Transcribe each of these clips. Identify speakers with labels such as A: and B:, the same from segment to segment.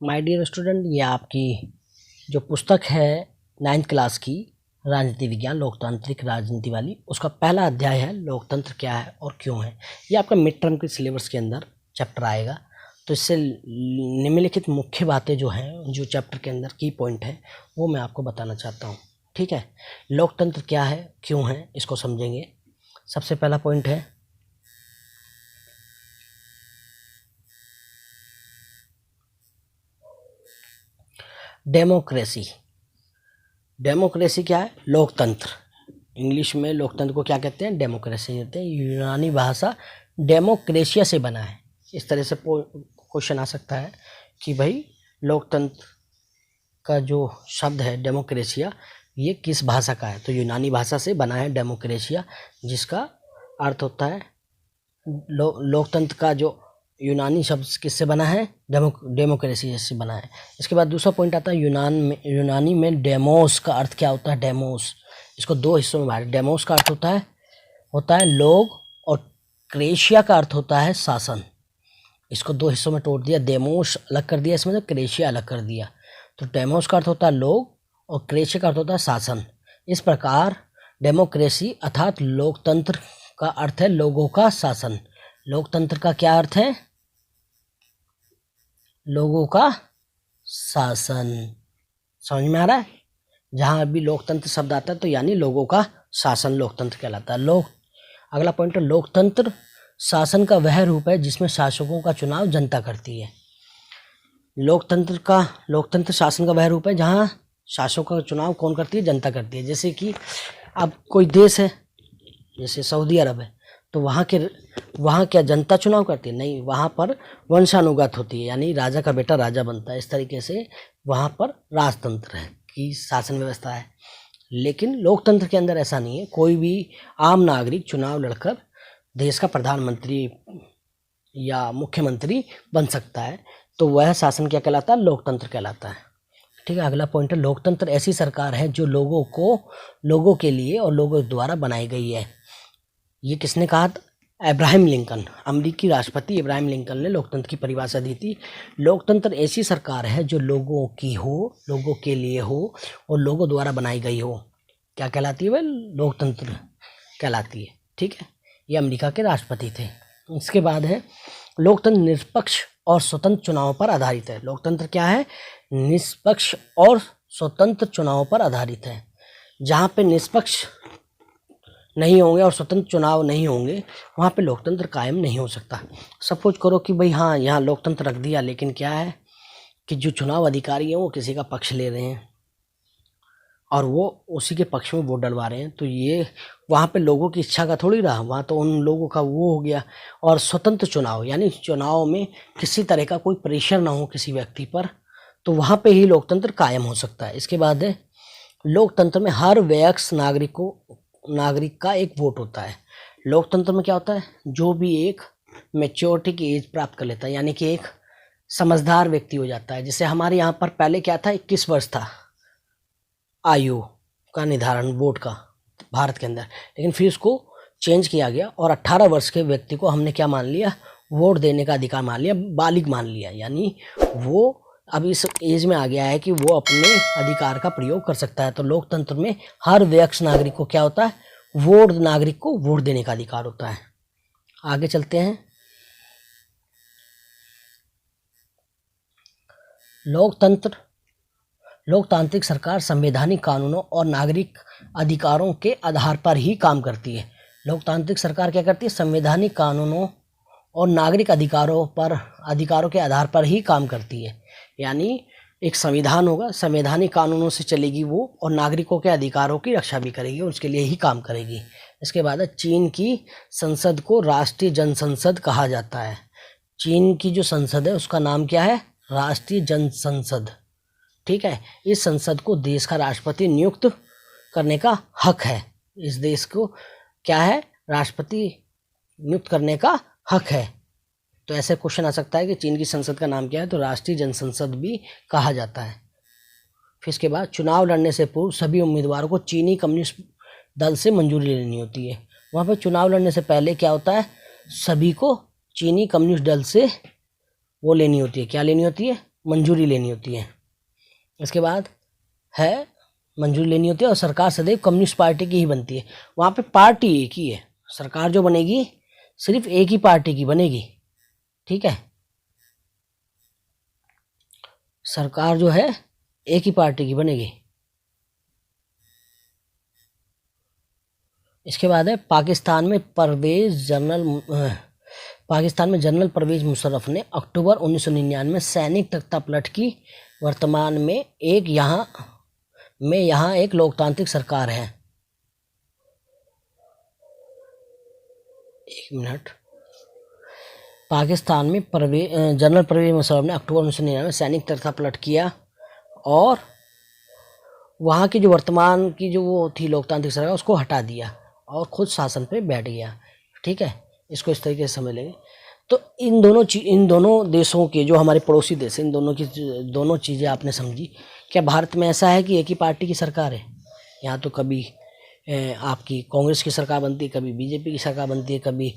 A: My dear student, ये आपकी जो पुस्तक है 9th क्लास की राजनीति विज्ञान लोकतांत्रिक राजनीति वाली, उसका पहला अध्याय है लोकतंत्र क्या है और क्यों है। ये आपका मिड टर्म के सिलेबस के अंदर चैप्टर आएगा। तो इससे निम्नलिखित मुख्य बातें जो हैं, जो चैप्टर के अंदर की पॉइंट है, वो मैं आपको बताना चाहता हूँ। ठीक है, लोकतंत्र क्या है, क्यों है, इसको समझेंगे। सबसे पहला पॉइंट है डेमोक्रेसी। डेमोक्रेसी क्या है? लोकतंत्र। इंग्लिश में लोकतंत्र को क्या कहते हैं? डेमोक्रेसी कहते हैं। यूनानी भाषा डेमोक्रेशिया से बना है। इस तरह से क्वेश्चन आ सकता है कि भाई लोकतंत्र का जो शब्द है डेमोक्रेशिया, ये किस भाषा का है? तो यूनानी भाषा से बना है डेमोक्रेशिया, जिसका अर्थ होता है लोकतंत्र का जो यूनानी शब्द किससे बना है? डेमोक्रेसी से बना है। इसके बाद दूसरा पॉइंट आता है यूनानी में डेमोस का अर्थ क्या होता है? डेमोस, इसको दो हिस्सों में बांटा। डेमोस का अर्थ होता है लोग, और क्रेशिया का अर्थ होता है शासन। इसको दो हिस्सों में तोड़ दिया, डेमोस अलग कर दिया, इसमें क्रेशिया अलग कर दिया। तो डेमोस का अर्थ होता है लोग और क्रेशिया का अर्थ होता है शासन। इस प्रकार डेमोक्रेसी अर्थात लोकतंत्र का अर्थ है लोगों का शासन। लोकतंत्र का क्या अर्थ है? लोगों का शासन। समझ में आ रहा है? जहां भी लोकतंत्र शब्द आता है तो यानी लोगों का शासन लोकतंत्र कहलाता है। अगला पॉइंट है लोकतंत्र शासन का वह रूप है जिसमें शासकों का चुनाव जनता करती है। लोकतंत्र शासन का वह रूप है जहां शासकों का चुनाव कौन करती है? जनता करती है। जैसे कि अब कोई देश है, जैसे सऊदी अरब है, तो वहाँ क्या जनता चुनाव करती है? नहीं, वहाँ पर वंशानुगत होती है, यानी राजा का बेटा राजा बनता है। इस तरीके से वहाँ पर राजतंत्र है कि शासन व्यवस्था है। लेकिन लोकतंत्र के अंदर ऐसा नहीं है। कोई भी आम नागरिक चुनाव लड़कर देश का प्रधानमंत्री या मुख्यमंत्री बन सकता है, तो वह शासन क्या कहलाता है? लोकतंत्र कहलाता है। ठीक है, अगला पॉइंट है लोकतंत्र ऐसी सरकार है जो लोगों के लिए और लोगों द्वारा बनाई गई है। ये किसने कहा था? अब्राहम लिंकन, अमेरिकी राष्ट्रपति अब्राहम लिंकन ने लोकतंत्र की परिभाषा दी थी। लोकतंत्र ऐसी सरकार है जो लोगों की हो, लोगों के लिए हो और लोगों द्वारा बनाई गई हो। क्या कहलाती है? वह लोकतंत्र कहलाती है। ठीक है, ये अमेरिका के राष्ट्रपति थे। इसके बाद है लोकतंत्र निष्पक्ष और स्वतंत्र चुनावों पर आधारित है। लोकतंत्र क्या है? निष्पक्ष और स्वतंत्र चुनावों पर आधारित है। जहाँ पे निष्पक्ष नहीं होंगे और स्वतंत्र चुनाव नहीं होंगे, वहाँ पे लोकतंत्र कायम नहीं हो सकता। सपोज करो कि भाई हाँ, यहाँ लोकतंत्र रख दिया, लेकिन क्या है कि जो चुनाव अधिकारी हैं वो किसी का पक्ष ले रहे हैं और वो उसी के पक्ष में वोट डलवा रहे हैं, तो ये वहाँ पे लोगों की इच्छा का थोड़ी रहा, वहाँ तो उन लोगों का वो हो गया। और स्वतंत्र चुनाव यानी चुनाव में किसी तरह का कोई प्रेशर ना हो किसी व्यक्ति पर, तो वहाँ पे ही लोकतंत्र कायम हो सकता है। इसके बाद है लोकतंत्र में हर वयस्क नागरिक का एक वोट होता है। लोकतंत्र में क्या होता है? जो भी एक मैच्योरिटी की एज प्राप्त कर लेता है, यानी कि एक समझदार व्यक्ति हो जाता है। जैसे हमारे यहाँ पर पहले क्या था? 21 वर्ष था आयु का निर्धारण वोट का भारत के अंदर, लेकिन फिर इसको चेंज किया गया और 18 वर्ष के व्यक्ति को हमने क्या मान लिया? वोट देने का अधिकार मान लिया, बालिग मान लिया। यानी वो अब इस एज में आ गया है कि वो अपने अधिकार का प्रयोग कर सकता है। तो लोकतंत्र में हर वयस्क नागरिक को क्या होता है? नागरिक को वोट देने का अधिकार होता है। आगे चलते हैं। लोकतांत्रिक सरकार संवैधानिक कानूनों और नागरिक अधिकारों के आधार पर ही काम करती है। लोकतांत्रिक सरकार क्या करती है? संवैधानिक कानूनों और नागरिक अधिकारों के आधार पर ही काम करती है। यानी एक संविधान होगा, संवैधानिक कानूनों से चलेगी वो, और नागरिकों के अधिकारों की रक्षा भी करेगी, उसके लिए ही काम करेगी। इसके बाद है चीन की संसद को राष्ट्रीय जनसंसद कहा जाता है। चीन की जो संसद है उसका नाम क्या है? राष्ट्रीय जनसंसद। ठीक है, इस संसद को देश का राष्ट्रपति नियुक्त करने का हक है। इस देश को क्या है? राष्ट्रपति नियुक्त करने का हक है। तो ऐसे क्वेश्चन आ सकता है कि चीन की संसद का नाम क्या है? तो राष्ट्रीय जनसंसद भी कहा जाता है। फिर इसके बाद चुनाव लड़ने से पूर्व सभी उम्मीदवारों को चीनी कम्युनिस्ट दल से मंजूरी लेनी होती है। वहाँ पर चुनाव लड़ने से पहले क्या होता है? सभी को चीनी कम्युनिस्ट दल से वो लेनी होती है। क्या लेनी होती है? मंजूरी लेनी होती है। इसके बाद है मंजूरी लेनी होती है और सरकार सदैव कम्युनिस्ट पार्टी की ही बनती है। वहाँ पे पार्टी एक ही है, सरकार जो बनेगी सिर्फ एक ही पार्टी की बनेगी, ठीक है। सरकार जो है एक ही पार्टी की बनेगी। इसके बाद है पाकिस्तान में जनरल परवेज मुशर्रफ ने अक्टूबर 1999 में सैनिक तख्तापलट की। वर्तमान में यहाँ एक लोकतांत्रिक सरकार है। एक मिनट। पाकिस्तान में जनरल परवेज मुशर्रफ ने अक्टूबर 1999 में सैनिक तख्तापलट किया और वहाँ की जो वर्तमान की जो वो थी लोकतांत्रिक सरकार उसको हटा दिया और खुद शासन पे बैठ गया, ठीक है। इसको इस तरीके से समझ लेंगे। तो इन दोनों देशों के जो हमारे पड़ोसी देश हैं, इन दोनों चीज़ें आपने समझी। क्या भारत में ऐसा है कि एक ही पार्टी की सरकार है? यहाँ तो कभी आपकी कांग्रेस की सरकार बनती है, कभी बीजेपी की सरकार बनती है, कभी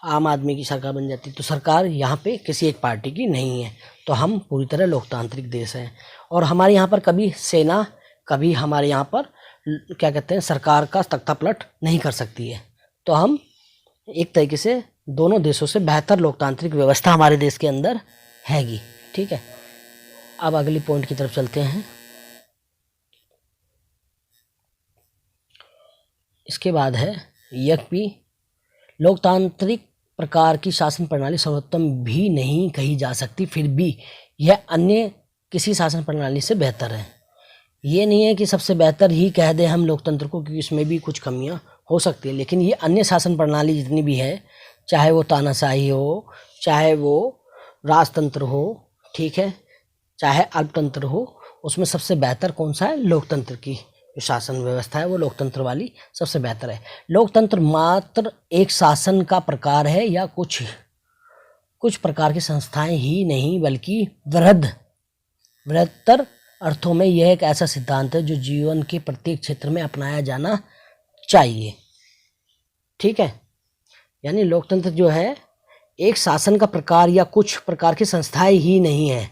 A: आम आदमी की सरकार बन जाती है। तो सरकार यहाँ पे किसी एक पार्टी की नहीं है। तो हम पूरी तरह लोकतांत्रिक देश हैं और हमारे यहाँ पर कभी सेना, कभी हमारे यहाँ पर क्या कहते हैं, सरकार का तख्तापलट नहीं कर सकती है। तो हम एक तरीके से दोनों देशों से बेहतर लोकतांत्रिक व्यवस्था हमारे देश के अंदर हैगी, ठीक है। अब अगली पॉइंट की तरफ चलते हैं। इसके बाद है यद्यपि लोकतांत्रिक प्रकार की शासन प्रणाली सर्वोत्तम भी नहीं कही जा सकती, फिर भी यह अन्य किसी शासन प्रणाली से बेहतर है। ये नहीं है कि सबसे बेहतर ही कह दें हम लोकतंत्र को, क्योंकि इसमें भी कुछ कमियां हो सकती है। लेकिन ये अन्य शासन प्रणाली जितनी भी है, चाहे वो तानाशाही हो, चाहे वो राजतंत्र हो, ठीक है, चाहे अल्पतंत्र हो, उसमें सबसे बेहतर कौन सा है? लोकतंत्र की जो शासन व्यवस्था है वो लोकतंत्र वाली सबसे बेहतर है। लोकतंत्र मात्र एक शासन का प्रकार है या कुछ प्रकार की संस्थाएं ही नहीं, बल्कि बृहत्तर अर्थों में यह एक ऐसा सिद्धांत है जो जीवन के प्रत्येक क्षेत्र में अपनाया जाना चाहिए, ठीक है। यानी लोकतंत्र जो है एक शासन का प्रकार या कुछ प्रकार की संस्थाएं ही नहीं है,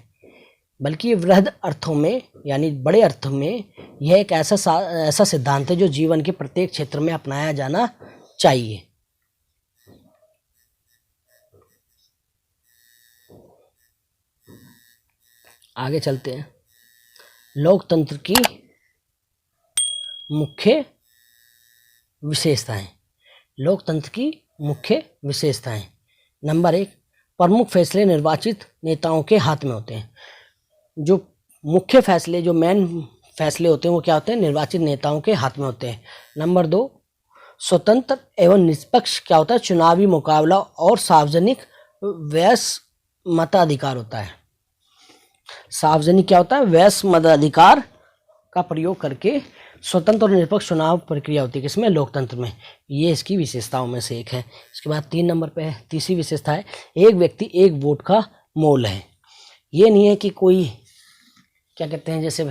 A: बल्कि वृहद अर्थों में यानी बड़े अर्थों में यह एक ऐसा सिद्धांत है जो जीवन के प्रत्येक क्षेत्र में अपनाया जाना चाहिए। आगे चलते हैं। लोकतंत्र की मुख्य विशेषताएं। लोकतंत्र की मुख्य विशेषताएं। नंबर 1, प्रमुख फैसले निर्वाचित नेताओं के हाथ में होते हैं। जो मुख्य फैसले, जो मेन फैसले होते हैं वो क्या होते हैं? निर्वाचित नेताओं के हाथ में होते हैं। नंबर 2, स्वतंत्र एवं निष्पक्ष क्या होता है? चुनावी मुकाबला और सार्वजनिक व्यय मताधिकार होता है। सार्वजनिक क्या होता है? व्यय मताधिकार का प्रयोग करके स्वतंत्र और निष्पक्ष चुनाव प्रक्रिया होती है। किसमें? लोकतंत्र में। ये इसकी विशेषताओं में से एक है। इसके बाद 3 नंबर पे है, तीसरी विशेषता है, एक व्यक्ति एक वोट का मोल है। ये नहीं है कि कोई क्या कहते हैं, जैसे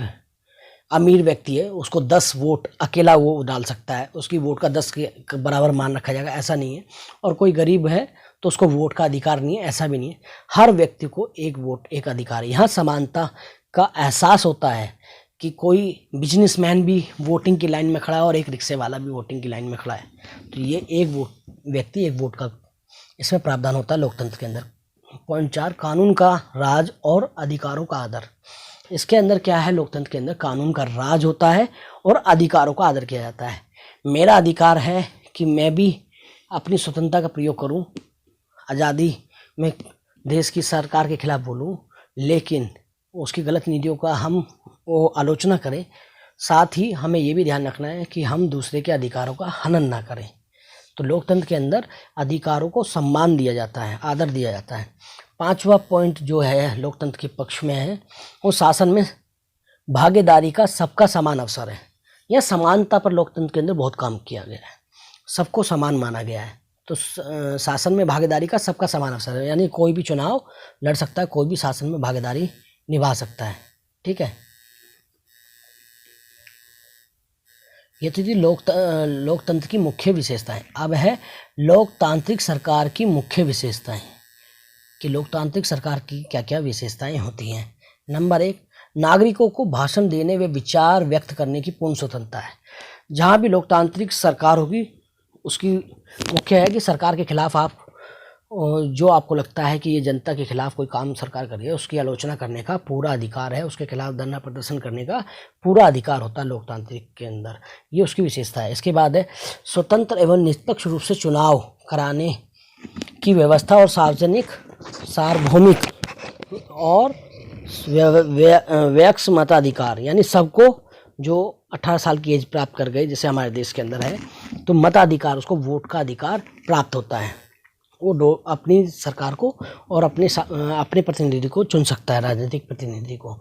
A: अमीर व्यक्ति है उसको 10 वोट अकेला वो डाल सकता है, उसकी वोट का 10 के बराबर मान रखा जाएगा, ऐसा नहीं है। और कोई गरीब है तो उसको वोट का अधिकार नहीं है, ऐसा भी नहीं है। हर व्यक्ति को एक वोट एक अधिकार है। यहाँ समानता का एहसास होता है कि कोई बिजनेसमैन भी वोटिंग की लाइन में खड़ा है और एक रिक्शे वाला भी वोटिंग की लाइन में खड़ा है, तो ये एक व्यक्ति एक वोट का इसमें प्रावधान होता है लोकतंत्र के अंदर। पॉइंट 4, कानून का राज और अधिकारों का आदर। इसके अंदर क्या है? लोकतंत्र के अंदर कानून का राज होता है और अधिकारों का आदर किया जाता है। मेरा अधिकार है कि मैं भी अपनी स्वतंत्रता का प्रयोग करूं, आज़ादी में देश की सरकार के खिलाफ बोलूं, लेकिन उसकी गलत नीतियों का हम वो आलोचना करें। साथ ही हमें ये भी ध्यान रखना है कि हम दूसरे के अधिकारों का हनन ना करें। तो लोकतंत्र के अंदर अधिकारों को सम्मान दिया जाता है, आदर दिया जाता है। 5वां पॉइंट जो है लोकतंत्र के पक्ष में है, वो शासन में भागीदारी का सबका समान अवसर है। यह समानता पर लोकतंत्र के अंदर बहुत काम किया गया है, सबको समान माना गया है। तो शासन में भागीदारी का सबका समान अवसर है, यानी कोई भी चुनाव लड़ सकता है, कोई भी शासन में भागीदारी निभा सकता है, ठीक है। ये तो थी लोकतंत्र की मुख्य विशेषताएं। अब है लोकतांत्रिक सरकार की मुख्य विशेषताएं कि लोकतांत्रिक सरकार की क्या क्या विशेषताएं होती हैं। नंबर 1, नागरिकों को भाषण देने व विचार व्यक्त करने की पूर्ण स्वतंत्रता है। जहाँ भी लोकतांत्रिक सरकार होगी उसकी मुख्य है कि सरकार के खिलाफ आप जो आपको लगता है कि ये जनता के खिलाफ कोई काम सरकार कर रही है उसकी आलोचना करने का पूरा अधिकार है, उसके खिलाफ धरना प्रदर्शन करने का पूरा अधिकार होता है लोकतांत्रिक के अंदर, ये उसकी विशेषता है। इसके बाद है स्वतंत्र एवं निष्पक्ष रूप से चुनाव कराने की व्यवस्था और सार्वजनिक सार्वभौमिक और वयस्क मताधिकार, यानी सबको जो 18 साल की एज प्राप्त कर गए जैसे हमारे देश के अंदर है तो मताधिकार, उसको वोट का अधिकार प्राप्त होता है। वो अपनी सरकार को और अपने प्रतिनिधि को चुन सकता है, राजनीतिक प्रतिनिधि को।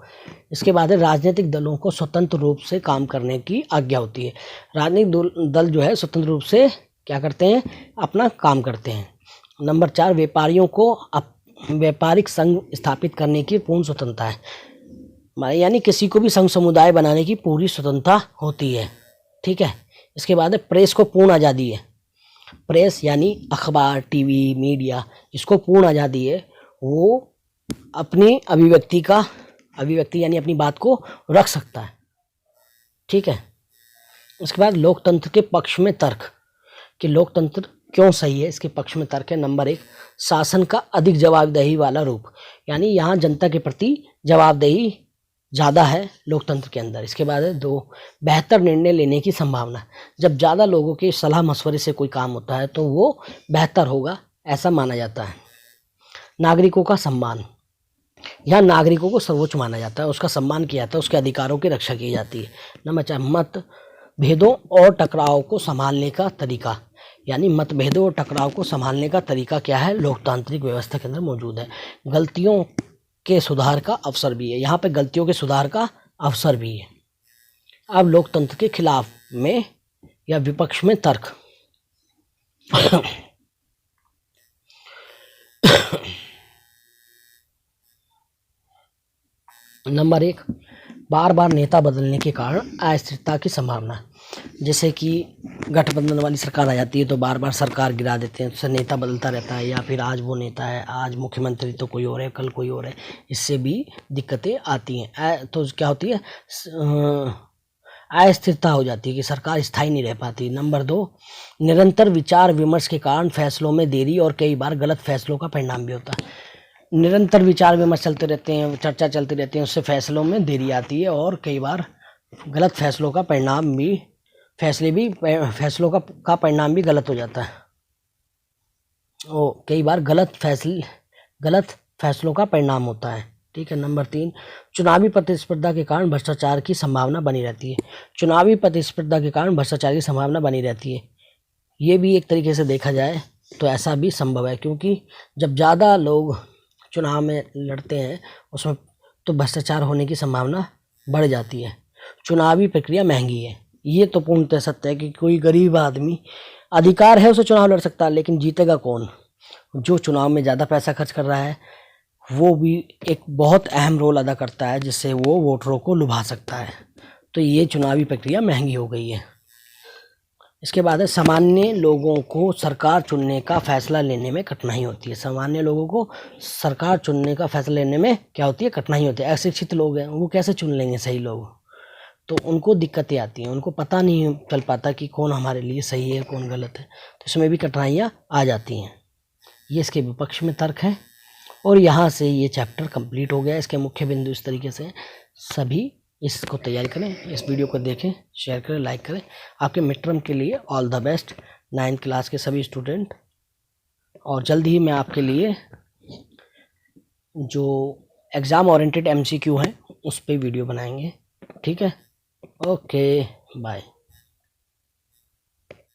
A: इसके बाद है राजनीतिक दलों को स्वतंत्र रूप से काम करने की आज्ञा होती है। राजनीतिक दल जो है स्वतंत्र रूप से क्या करते हैं, अपना काम करते हैं। नंबर 4, व्यापारियों को व्यापारिक संघ स्थापित करने की पूर्ण स्वतंत्रता है, यानी किसी को भी संघ समुदाय बनाने की पूरी स्वतंत्रता होती है। ठीक है। इसके बाद है प्रेस को पूर्ण आज़ादी है। प्रेस यानी अखबार, टीवी, मीडिया, इसको पूर्ण आज़ादी है, वो अपनी अभिव्यक्ति यानी अपनी बात को रख सकता है। ठीक है। उसके बाद लोकतंत्र के पक्ष में तर्क, कि लोकतंत्र क्यों सही है, इसके पक्ष में तर्क है। नंबर 1, शासन का अधिक जवाबदेही वाला रूप, यानी यहाँ जनता के प्रति जवाबदेही ज़्यादा है लोकतंत्र के अंदर। इसके बाद है 2, बेहतर निर्णय लेने की संभावना, जब ज़्यादा लोगों के सलाह मशवरे से कोई काम होता है तो वो बेहतर होगा ऐसा माना जाता है। नागरिकों का सम्मान, यहाँ नागरिकों को सर्वोच्च माना जाता है, उसका सम्मान किया जाता है, उसके अधिकारों की रक्षा की जाती है। नंबर 4, मतभेदों और टकराव को संभालने का तरीका, यानी मतभेदों और टकराव को संभालने का तरीका क्या है, लोकतांत्रिक व्यवस्था के अंदर मौजूद है। गलतियों के सुधार का अवसर भी है, यहाँ पे गलतियों के सुधार का अवसर भी है। अब लोकतंत्र के खिलाफ में या विपक्ष में तर्क नंबर 1, बार बार नेता बदलने के कारण अस्थिरता की संभावना, जैसे कि गठबंधन वाली सरकार आ जाती है तो बार बार सरकार गिरा देते हैं, उससे नेता बदलता रहता है, या फिर आज वो नेता है, आज मुख्यमंत्री तो कोई और है, कल कोई और है, इससे भी दिक्कतें आती हैं। तो क्या होती है, अस्थिरता हो जाती है कि सरकार स्थायी नहीं रह पाती। नंबर 2, निरंतर विचार विमर्श के कारण फैसलों में देरी और कई बार गलत फैसलों का परिणाम भी होता है। निरंतर विचार विमर्श चलते रहते हैं, चर्चा चलती रहती है, उससे फैसलों में देरी आती है और कई बार गलत फैसलों का परिणाम भी फैसलों का परिणाम भी गलत हो जाता है। कई बार गलत फैसलों का परिणाम होता है। ठीक है। नंबर 3, चुनावी प्रतिस्पर्धा के कारण भ्रष्टाचार की संभावना बनी रहती है। चुनावी प्रतिस्पर्धा के कारण भ्रष्टाचार की संभावना बनी रहती है, ये भी एक तरीके से देखा जाए तो ऐसा भी संभव है, क्योंकि जब ज़्यादा लोग चुनाव में लड़ते हैं उसमें तो भ्रष्टाचार होने की संभावना बढ़ जाती है। चुनावी प्रक्रिया महंगी है, ये तो पूर्णतः सत्य है कि कोई गरीब आदमी अधिकार है उसे चुनाव लड़ सकता है, लेकिन जीतेगा कौन, जो चुनाव में ज़्यादा पैसा खर्च कर रहा है वो भी एक बहुत अहम रोल अदा करता है, जिससे वो वोटरों को लुभा सकता है। तो ये चुनावी प्रक्रिया महंगी हो गई है। इसके बाद है सामान्य लोगों को सरकार चुनने का फैसला लेने में कठिनाई होती है। सामान्य लोगों को सरकार चुनने का फैसला लेने में क्या होती है, कठिनाई होती है। अशिक्षित लोग हैं वो कैसे चुन लेंगे सही लोग, तो उनको दिक्कतें आती हैं, उनको पता नहीं चल पाता कि कौन हमारे लिए सही है कौन गलत है, तो इसमें भी कठिनाइयाँ आ जाती हैं। ये इसके विपक्ष में तर्क है। और यहाँ से ये चैप्टर कंप्लीट हो गया। इसके मुख्य बिंदु इस तरीके से सभी इसको तैयारी करें, इस वीडियो को देखें, शेयर करें, लाइक करें। आपके मिड टर्म के लिए all the best 9th class के सभी स्टूडेंट। और जल्द ही मैं आपके लिए जो एग्ज़ाम ओरिएंटेड MCQ हैं उस पर वीडियो बनाएंगे। ठीक है, ओके, बाय।